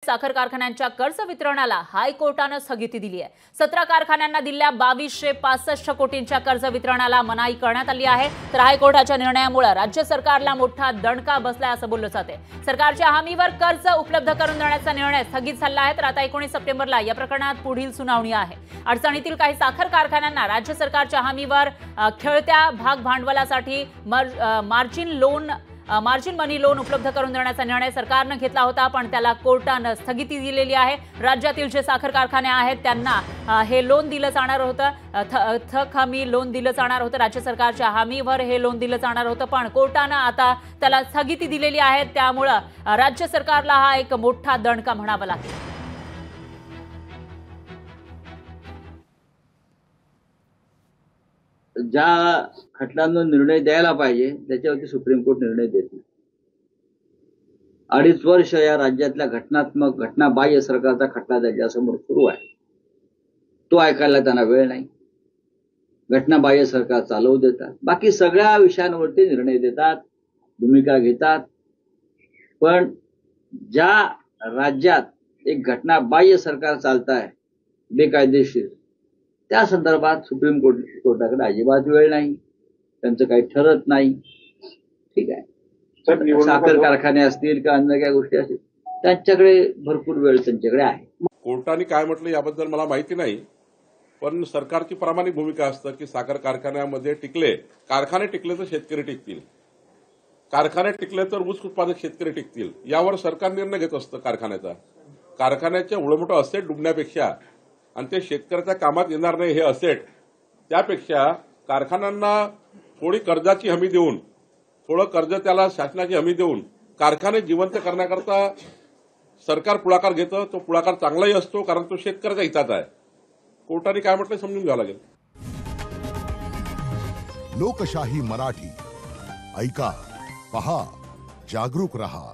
साखर कारखान्यांच्या कर्ज वितरणाला हायकोर्टाने स्थगिती दिली आहे। 17 कारखान्यांना दिलेल्या 2265 कोटींच्या कर्ज वितरणाला मनाई करण्यात आली आहे। तर हायकोर्टाच्या निर्णयामुळे राज्य सरकारला मोठा दणका बसलाय असं बोललं जाते। सरकारच्या हमीवर कर्ज उपलब्ध करून देण्याचा निर्णय स्थगित झाला आहे। तर आता 19 सप्टेंबरला या प्रकरणात पुढील सुनावणी आहे। अडचणीतील काही साखर कारखान्यांना राज्य सरकारच्या हमीवर खेळत्या भाग भांडवलासाठी मार्जिन मनी लोन उपलब्ध करून देण्याचा निर्णय सरकारने घेतला होता, पण त्याला कोर्टाने स्थगिती दिलेली आहे। राज्यातील जे साखर कारखाने आहेत त्यांना हे लोन दिलं जाणार होतं, थक हमी लोन दिलं जाणार होतं, राज्य सरकारच्या हमीवर हे लोन दिलं जाणार होतं, पण कोर्टाने आता त्याला स्थगिती दिलेली आहे। त्यामुळे राज्य सरकारला हा एक मोठा दणका म्हणावा लागेल। ज्या खटल्यांवर निर्णय द्यायला पाहिजे त्याच्यावरती सुप्रीम कोर्ट निर्णय देत नाही। 2.5 वर्ष या राज्यातल्या घटनाबाह्य सरकारचा खटला त्याच्यासमोर सुरू आहे, तो ऐकायला त्यांना वेळ नाही। घटनाबाह्य सरकार चालवू देतात, बाकी सगळ्या विषयांवरती निर्णय देतात, भूमिका घेतात, पण ज्या राज्यात एक घटनाबाह्य सरकार चालत आहे बेकायदेशीर, त्या संदर्भात सुप्रीम कोर्टाकडे अजिबात वेळ नाही, त्यांचं काही ठरत नाही। ठीक आहे, साखर कारखाने असतील का अन्य काही गोष्टी असतील, त्यांच्याकडे भरपूर वेळ त्यांच्याकडे आहे। कोर्टाने काय म्हटलं याबद्दल मला माहिती नाही, पण सरकारची प्रामाणिक भूमिका असतं की साखर कारखान्यामध्ये कारखाने टिकले तर शेतकरी टिकतील, कारखाने टिकले तर ऊस उत्पादक शेतकरी टिकतील, यावर सरकार निर्णय घेत असतं। कारखान्याच्या एवढं मोठं असेट डुबण्यापेक्षा आणि ते शेतकऱ्याच्या कामात येणार नाही हे असेट, त्यापेक्षा कारखान्यांना थोडी कर्जाची हमी देऊन, थोडं कर्ज त्याला शासनाची हमी देऊन कारखाने जिवंत करण्याकरता सरकार पुढाकार घेतं। तो पुढाकार चांगलाही असतो, कारण तो शेतकऱ्याच्या हिताचा आहे। कोर्टाने काय म्हटलं समजून घ्यावं लागेल। लोकशाही मराठी ऐका, पहा, जागरूक रहा।